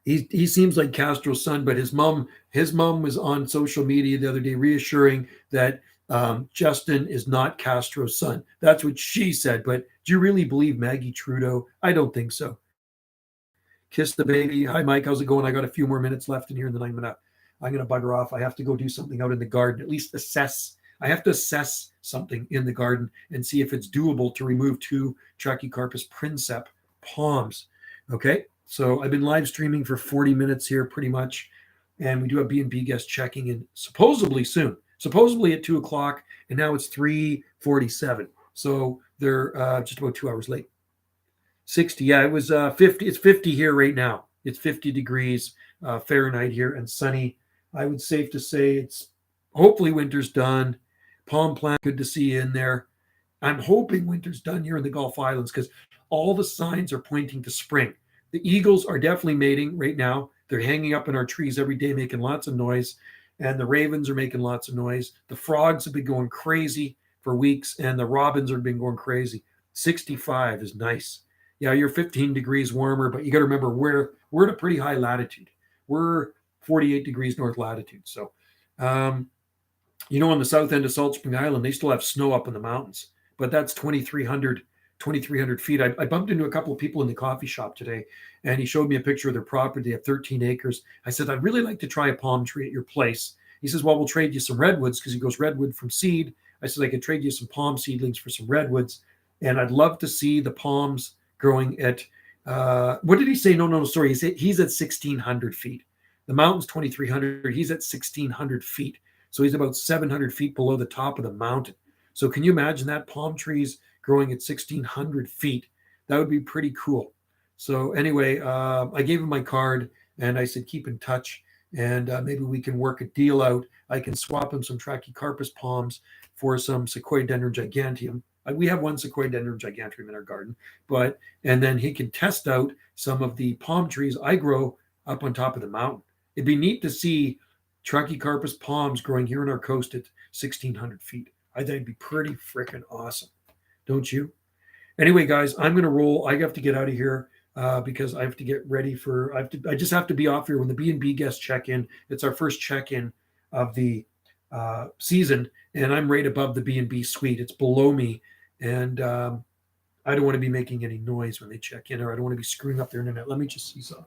He seems like Castro's son, but his mom was on social media the other day reassuring that Justin is not Castro's son. That's what she said. But do you really believe Maggie Trudeau? I don't think so. Kiss the baby. Hi, Mike. How's it going? I got a few more minutes left in here, and then I'm gonna bugger off. I have to go do something out in the garden. At least assess. I have to assess something in the garden and see if it's doable to remove 2 Trachycarpus princep palms. Okay. So I've been live streaming for 40 minutes here pretty much. And we do have B&B guests checking in supposedly soon, supposedly at 2 o'clock. And now it's 3:47. So they're just about 2 hours late. 60. Yeah, it was 50. It's 50 here right now. It's 50 degrees Fahrenheit here and sunny. I would safe to say it's hopefully winter's done. Palm plant, good to see you in there. I'm hoping winter's done here in the Gulf Islands because all the signs are pointing to spring. The eagles are definitely mating right now. They're hanging up in our trees every day, making lots of noise. And the ravens are making lots of noise. The frogs have been going crazy for weeks, and the robins have been going crazy. 65 is nice. Yeah, you're 15 degrees warmer, but you got to remember where we're at a pretty high latitude. We're 48 degrees north latitude. So, on the south end of Salt Spring Island, they still have snow up in the mountains, but that's 2,300 feet. I bumped into a couple of people in the coffee shop today, and he showed me a picture of their property. They have 13 acres. I said, I'd really like to try a palm tree at your place. He says, well, we'll trade you some redwoods, because he goes redwood from seed. I said, I could trade you some palm seedlings for some redwoods, and I'd love to see the palms growing at, what did he say? No, sorry. He said he's at 1,600 feet. The mountain's 2,300. He's at 1,600 feet. So he's about 700 feet below the top of the mountain. So can you imagine that? Palm trees growing at 1,600 feet. That would be pretty cool. So anyway, I gave him my card, and I said, keep in touch, and maybe we can work a deal out. I can swap him some Trachycarpus palms for some Sequoiadendron giganteum. We have one Sequoiadendron giganteum in our garden, and then he can test out some of the palm trees I grow up on top of the mountain. It'd be neat to see Trachycarpus palms growing here on our coast at 1,600 feet. I think it'd be pretty freaking awesome. Don't you? Anyway, guys, I'm going to roll. I have to get out of here because I have to get ready I just have to be off here when the B&B guests check in. It's our first check-in of the season, and I'm right above the B&B suite. It's below me, and I don't want to be making any noise when they check in, or I don't want to be screwing up their internet. Let me just see something.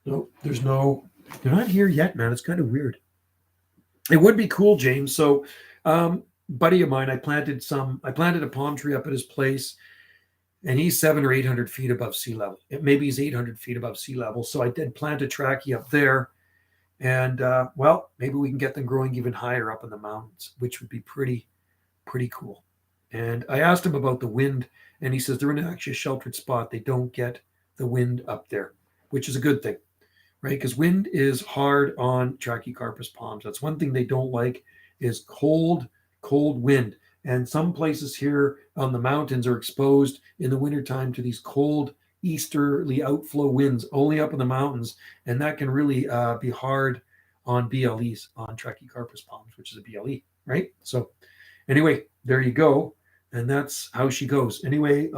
No, they're not here yet, man. It's kind of weird. It would be cool, James. So, buddy of mine, I planted a palm tree up at his place, and he's 700 or 800 feet above sea level. Maybe he's 800 feet above sea level. So I did plant a trachea up there, and maybe we can get them growing even higher up in the mountains, which would be pretty cool. And I asked him about the wind, and he says they're in actually a sheltered spot. They don't get the wind up there, which is a good thing, right? Because wind is hard on Trachycarpus palms. That's one thing they don't like, is cold wind. And some places here on the mountains are exposed in the wintertime to these cold easterly outflow winds only up in the mountains. And that can really be hard on BLEs, on Trachycarpus palms, which is a BLE, right? So anyway, there you go. And that's how she goes. Anyway,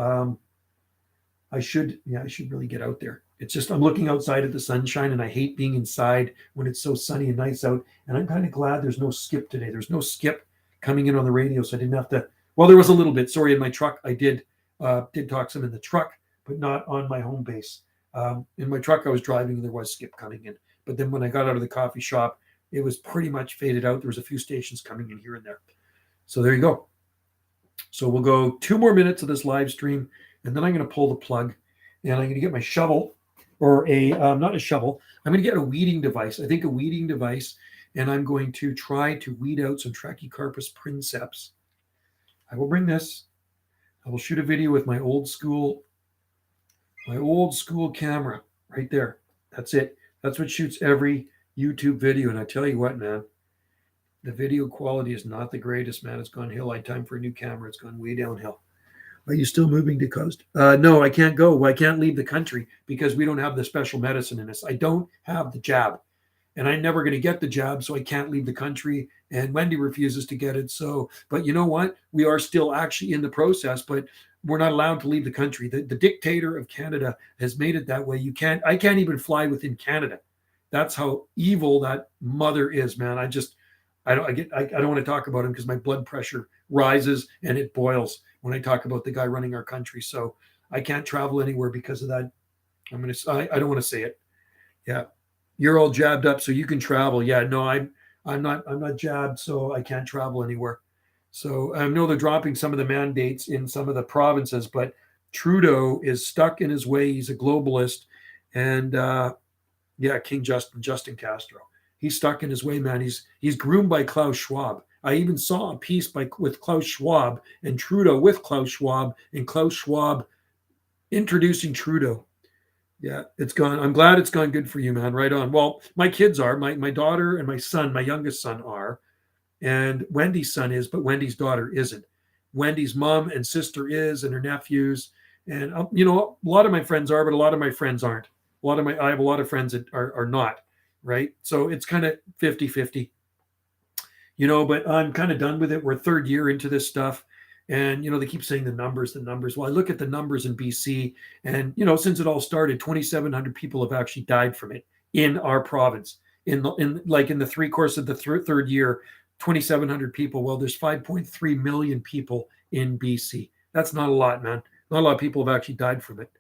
I should really get out there. It's just I'm looking outside at the sunshine, and I hate being inside when it's so sunny and nice out. And I'm kind of glad there's no skip today. There's no skip coming in on the radio, so I didn't have to. Well, there was a little bit. Sorry, in my truck, I did talk some in the truck, but not on my home base. In my truck, I was driving, and there was skip coming in. But then when I got out of the coffee shop, it was pretty much faded out. There was a few stations coming in here and there. So there you go. So we'll go 2 more minutes of this live stream, and then I'm going to pull the plug, and I'm going to get my shovel, or not a shovel. I'm going to get a weeding device. I think a weeding device, and I'm going to try to weed out some Trachycarpus princeps. I will bring this. I will shoot a video with my old school camera right there. That's it. That's what shoots every YouTube video. And I tell you what, man, the video quality is not the greatest, man. It's gone hill. I time for a new camera. It's gone way downhill. Are you still moving to coast? No, I can't go. I can't leave the country because we don't have the special medicine in us. I don't have the jab, and I'm never going to get the jab, so I can't leave the country. And Wendy refuses to get it. So, but you know what? We are still actually in the process, but we're not allowed to leave the country. The dictator of Canada has made it that way. I can't even fly within Canada. That's how evil that mother is, man. I don't want to talk about him because my blood pressure rises and it boils when I talk about the guy running our country. So I can't travel anywhere because of that. I don't want to say it. Yeah. You're all jabbed up so you can travel. Yeah, no, I'm not jabbed, so I can't travel anywhere. So I know they're dropping some of the mandates in some of the provinces, but Trudeau is stuck in his way. He's a globalist. And King Justin Castro. He's stuck in his way, man. He's groomed by Klaus Schwab. I even saw a piece with Klaus Schwab and Trudeau with Klaus Schwab, and Klaus Schwab introducing Trudeau. Yeah, it's gone. I'm glad it's gone good for you, man. Right on. Well, my kids are. My daughter and my son, my youngest son are. And Wendy's son is, but Wendy's daughter isn't. Wendy's mom and sister is, and her nephews. And, a lot of my friends are, but a lot of my friends aren't. I have a lot of friends that are not, right? So it's kind of 50-50. But I'm kind of done with it. We're 3rd year into this stuff. And, they keep saying the numbers. Well, I look at the numbers in BC, and, since it all started, 2,700 people have actually died from it in our province. In the three course of the third year, 2,700 people. Well, there's 5.3 million people in BC. That's not a lot, man. Not a lot of people have actually died from it.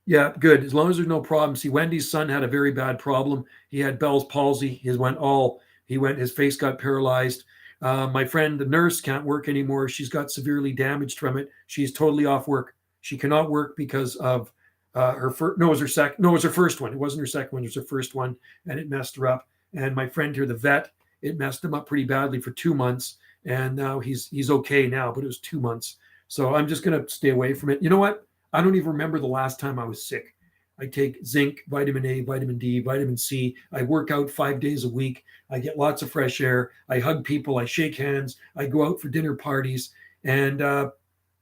Yeah, good. As long as there's no problem. See, Wendy's son had a very bad problem. He had Bell's palsy. His face got paralyzed. My friend, the nurse, can't work anymore. She's got severely damaged from it. She's totally off work. She cannot work because of her first. No, it was her second. No, it was her first one. It wasn't her second one. It was her first one, and it messed her up. And my friend here, the vet, it messed him up pretty badly for 2 months, and now he's okay now. But it was 2 months, so I'm just gonna stay away from it. You know what? I don't even remember the last time I was sick. I take zinc, vitamin A, vitamin D, vitamin C. I work out 5 days a week. I get lots of fresh air. I hug people. I shake hands. I go out for dinner parties. And I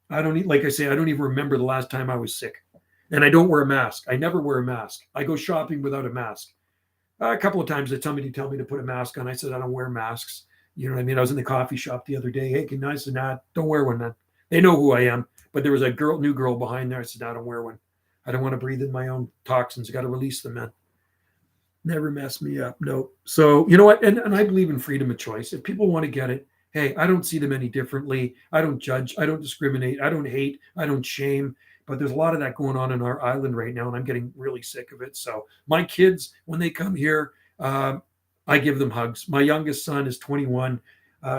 don't, like I say, I don't even remember the last time I was sick. And I don't wear a mask. I never wear a mask. I go shopping without a mask. A couple of times that somebody tell me to put a mask on. I said, I don't wear masks. You know what I mean? I was in the coffee shop the other day. Hey, can I say, nah, don't wear one, man. They know who I am. But there was a new girl behind there. I said, I don't wear one. I don't want to breathe in my own toxins. I got to release them, man. Never mess me up. No. So, you know what? And I believe in freedom of choice. If people want to get it, hey, I don't see them any differently. I don't judge. I don't discriminate. I don't hate. I don't shame. But there's a lot of that going on in our island right now, and I'm getting really sick of it. So my kids, when they come here, I give them hugs. My youngest son is 21.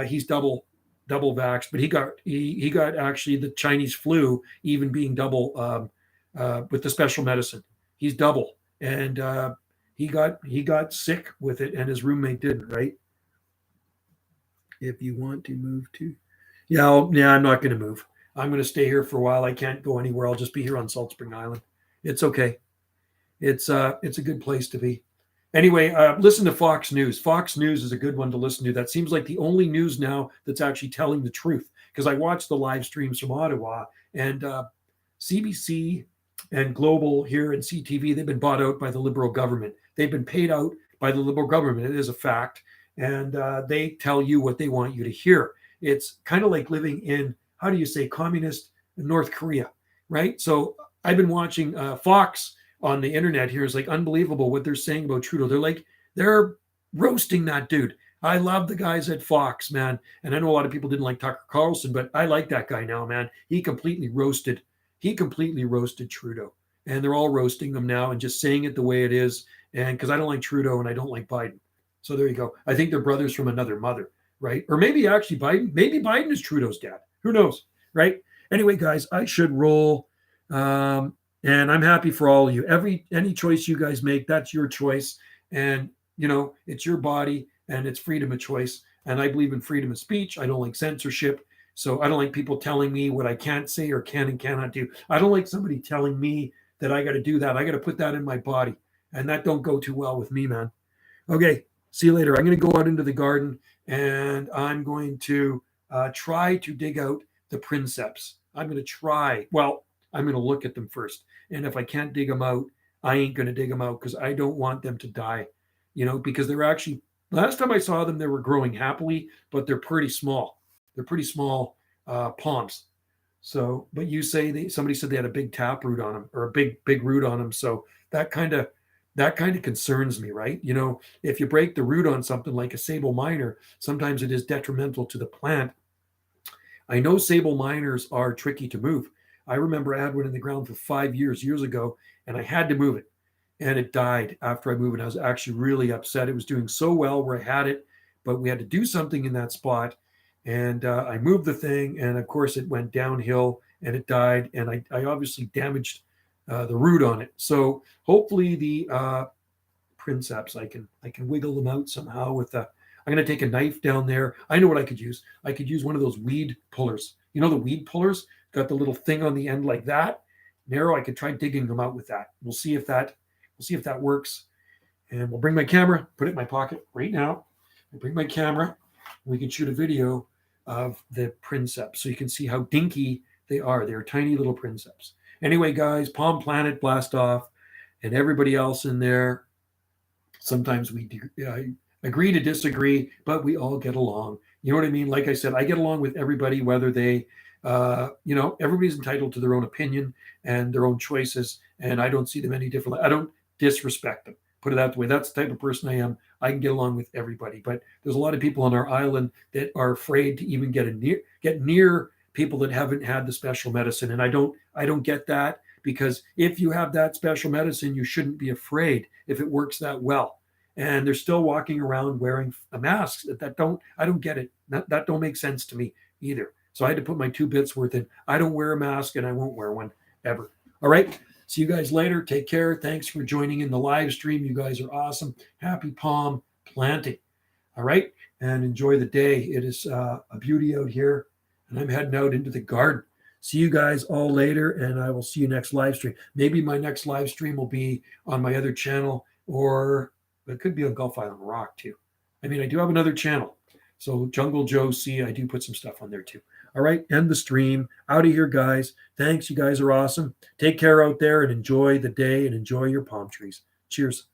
He's double vaxxed, but he got actually the Chinese flu, even being double with the special medicine. He's double, and he got sick with it, and his roommate didn't. Right? If you want to move to, yeah, I'm not going to move. I'm going to stay here for a while. I can't go anywhere. I'll just be here on Salt Spring Island. It's okay. It's a good place to be. Anyway, listen to Fox News. Fox News is a good one to listen to. That seems like the only news now that's actually telling the truth. Because I watch the live streams from Ottawa, and CBC and Global here and CTV, they've been bought out by the Liberal government. They've been paid out by the Liberal government. It is a fact. And they tell you what they want you to hear. It's kind of like living in, how do you say, communist North Korea, right? So I've been watching Fox on the internet here. Is like unbelievable what they're saying about Trudeau. They're roasting that dude. I love the guys at Fox, man. And I know a lot of people didn't like Tucker Carlson, but I like that guy now, man. He completely roasted Trudeau. And they're all roasting them now and just saying it the way it is. And because I don't like Trudeau and I don't like Biden. So there you go. I think they're brothers from another mother, right? Or maybe actually maybe Biden is Trudeau's dad. Who knows, right? Anyway, guys, I should roll. And I'm happy for all of you. Any choice you guys make, that's your choice. And, it's your body and it's freedom of choice. And I believe in freedom of speech. I don't like censorship. So I don't like people telling me what I can't say or can and cannot do. I don't like somebody telling me that I got to do that. I got to put that in my body. And that don't go too well with me, man. Okay, see you later. I'm going to go out into the garden and I'm going to try to dig out the princeps. I'm going to look at them first. And if I can't dig them out, I ain't going to dig them out because I don't want them to die, because they're actually, last time I saw them, they were growing happily, but they're pretty small. They're pretty small palms. So, but you say somebody said they had a big tap root on them or a big root on them. So that kind of concerns me, right? If you break the root on something like a sable miner, sometimes it is detrimental to the plant. I know sable miners are tricky to move. I remember I had one in the ground for 5 years ago, and I had to move it. And it died after I moved it. I was actually really upset. It was doing so well where I had it, but we had to do something in that spot. And I moved the thing, and of course it went downhill and it died. And I obviously damaged the root on it. So hopefully the princeps, I can wiggle them out somehow with I'm going to take a knife down there. I know what I could use. I could use one of those weed pullers. The weed pullers got the little thing on the end like that, narrow. I could try digging them out with that. We'll see if that works. And we'll bring my camera, put it in my pocket right now. I'll bring my camera. We can shoot a video of the princeps so you can see how dinky they are. They're tiny little princeps. Anyway, guys, Palm Planet blast off, and everybody else in there. Sometimes we agree to disagree, but we all get along. You know what I mean? Like I said, I get along with everybody, whether they, everybody's entitled to their own opinion and their own choices, and I don't see them any differently. I don't disrespect them. Put it that way. That's the type of person I am. I can get along with everybody, but there's a lot of people on our island that are afraid to even get near people that haven't had the special medicine, and I don't get that, because if you have that special medicine, you shouldn't be afraid if it works that well. And they're still walking around wearing a mask. I don't get it. That don't make sense to me either. So I had to put my 2 bits worth in. I don't wear a mask and I won't wear one ever. All right. See you guys later. Take care. Thanks for joining in the live stream. You guys are awesome. Happy palm planting. All right. And enjoy the day. It is a beauty out here. And I'm heading out into the garden. See you guys all later. And I will see you next live stream. Maybe my next live stream will be on my other channel, or it could be on Gulf Island Rock too. I mean, I do have another channel. So Jungle Joe C, I do put some stuff on there too. All right, end the stream. Out of here, guys. Thanks. You guys are awesome. Take care out there and enjoy the day and enjoy your palm trees. Cheers.